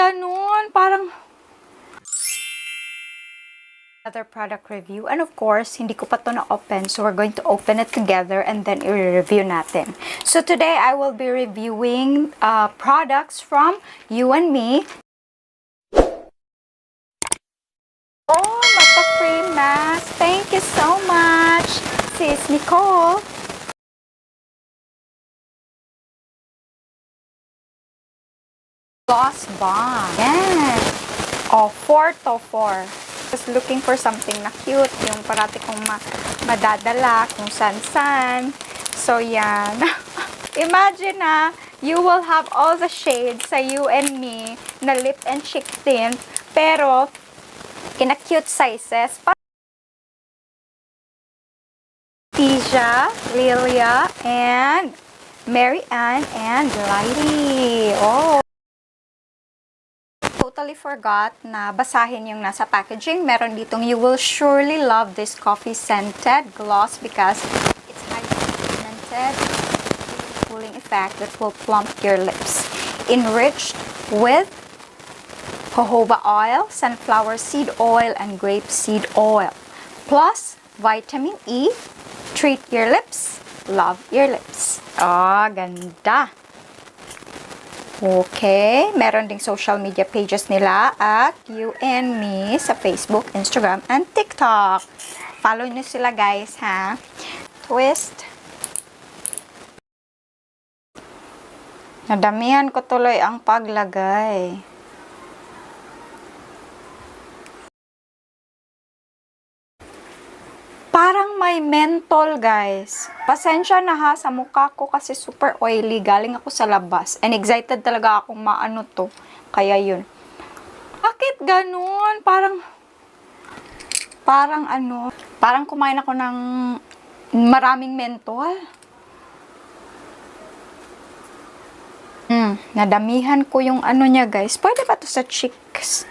ganun? Parang other product review. And of course, hindi ko pa to na-open. So, we're going to open it together and then i-review natin. So, today, I will be reviewing products from You and Me. Oh, mata-free mask. Thank you so much, Sis Nicole. Gloss bomb. Yes. Oh, 4 to 4. Just looking for something na cute, yung parati kong madadala kung san-san. So, yan. Imagine na, you will have all the shades sa You and Me na lip and cheek tint, pero, in a cute sizes. Tisha, Lilia, and Mary Ann, and Witty. Oh! Totally forgot na basahin yung nasa packaging. Meron ditong, you will surely love this coffee scented gloss because it's highly pigmented, cooling effect that will plump your lips. Enriched with jojoba oil, sunflower seed oil, and grape seed oil. Plus, vitamin E. Treat your lips, love your lips. Oh, ganda! Okay, meron ding social media pages nila at You and Me sa Facebook, Instagram, and TikTok. Follow nyo sila guys, ha? Twist. Nadamihan ko tuloy ang paglagay. Parang may mentol, guys. Pasensya na ha sa mukha ko kasi super oily. Galing ako sa labas. And excited talaga akong maano to. Kaya yun. Bakit ganun? Parang kumain ako ng maraming mentol. Nadamihan ko yung ano niya, guys. Pwede ba to sa cheeks?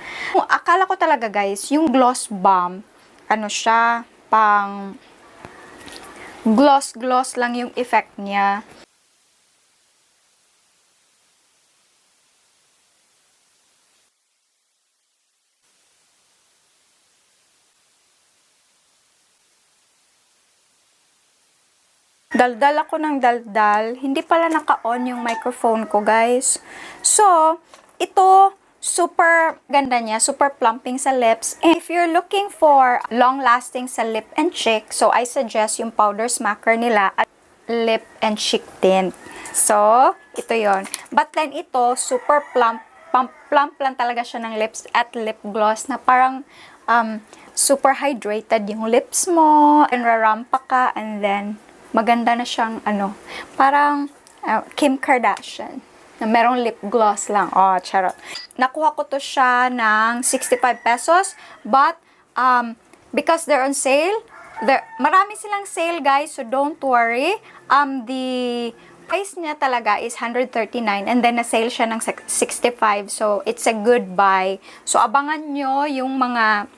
Akala ko talaga, guys, yung gloss bomb, ano siya, pang gloss lang yung effect niya. Daldal ako ng daldal. Hindi pala naka-on yung microphone ko, guys. So, ito super ganda niya, super plumping sa lips. And if you're looking for long-lasting sa lip and cheek, so I suggest yung powder smacker nila at lip and cheek tint. So, ito yon. But then ito, super plump lang talaga siya ng lips at lip gloss na parang super hydrated yung lips mo, and rarampa ka, and then maganda na siyang parang Kim Kardashian na merong lip gloss lang. Oh, charot. Nakuha ko to siya ng 65 pesos. But, because they're on sale, marami silang sale, guys. So, don't worry. The price niya talaga is 139. And then, na-sale siya ng 65. So, it's a good buy. So, abangan nyo yung mga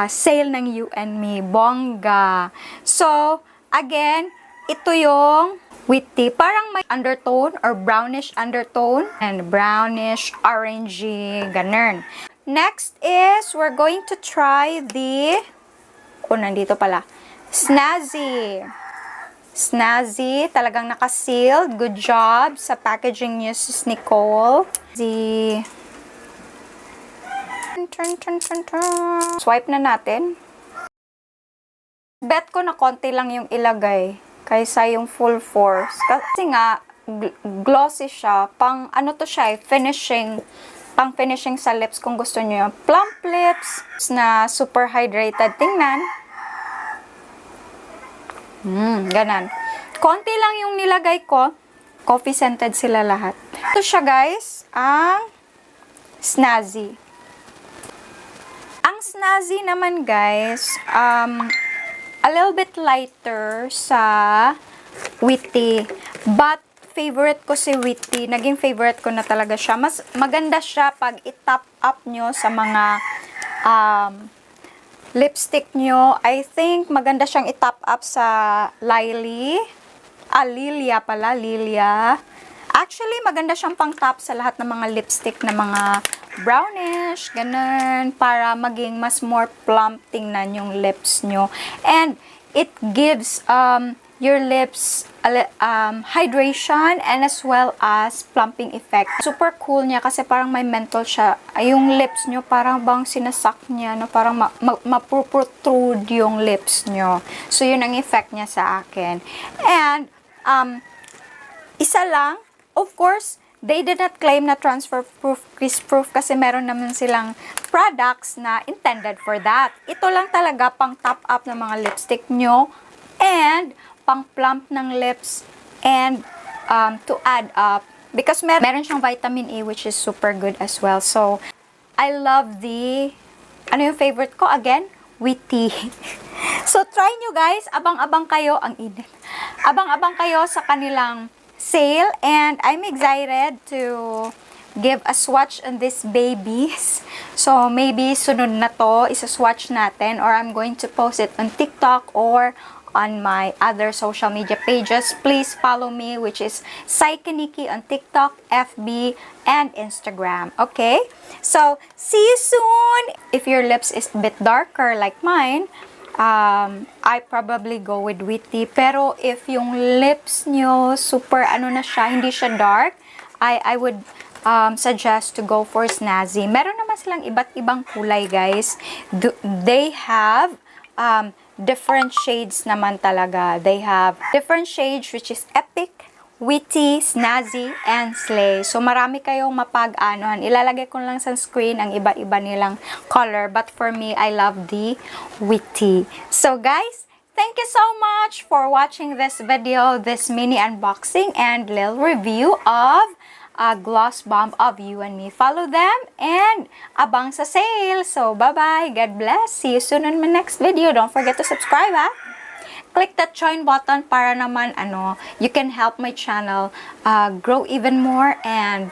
sale ng You and Me. Bongga. So, again, ito yung Witty. Parang may undertone or brownish undertone and brownish orangey, ganun. Next is, we're going to try the, nandito pala, Snazzy. Snazzy, talagang naka-sealed. Good job sa packaging niyo, Sis Nicole. Swipe na natin. Bet ko na konti lang yung ilagay kaysa yung full force. Kasi nga, glossy siya. Pang, to siya, finishing. Pang finishing sa lips kung gusto nyo. Plump lips na super hydrated. Tingnan. Ganan. Konti lang yung nilagay ko. Coffee scented sila lahat. Ito siya, guys. Ang Snazzy. Ang Snazzy naman, guys, a little bit lighter sa Witty. But, favorite ko si Witty. Naging favorite ko na talaga siya. Mas maganda siya pag i-top up nyo sa mga lipstick nyo. I think maganda siyang i-top up sa Lilia pala. Lilia. Actually, maganda siyang pang-top sa lahat ng mga lipstick na mga brownish, ganun, para maging mas more plump tingnan yung lips nyo. And it gives your lips hydration and as well as plumping effect. Super cool niya kasi parang may menthol siya. Yung lips nyo parang bang sinasak niya, no? Parang ma-protrude yung lips nyo. So, yun ang effect niya sa akin. And, isa lang, of course, they did not claim na transfer proof, crease proof kasi meron naman silang products na intended for that. Ito lang talaga pang top up ng mga lipstick nyo and pang plump ng lips and to add up because meron siyang vitamin E which is super good as well. So, I love the, ano yung favorite ko? Again, Witty. So, try nyo guys. Abang-abang kayo. Ang init. Abang-abang kayo sa kanilang sale and I'm excited to give a swatch on these babies. So, maybe sunod na to, isa-swatch natin or I'm going to post it on TikTok or on my other social media pages. Please follow me, which is Cykaniki on TikTok, FB, and Instagram. Okay? So, see you soon! If your lips is a bit darker like mine, I probably go with Witty. Pero if yung lips nyo super ano na siya, hindi siya dark, I would suggest to go for Snazzy. Meron naman silang iba't ibang kulay, guys. They have different shades naman talaga. They have different shades which is Epic, Witty, Snazzy, and Slay. So, marami kayong mapag-anohan. Ilalagay ko lang sa screen ang iba-iba nilang color. But for me, I love the Witty. So, guys, thank you so much for watching this video, this mini unboxing and little review of a gloss bomb of You and Me. Follow them and abang sa sale. So, bye-bye. God bless. See you soon in my next video. Don't forget to subscribe, ha? Click that join button para naman, you can help my channel grow even more and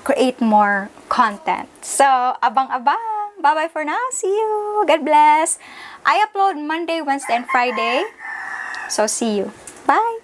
create more content. So, abang-abang. Bye-bye for now. See you. God bless. I upload Monday, Wednesday, and Friday. So, see you. Bye.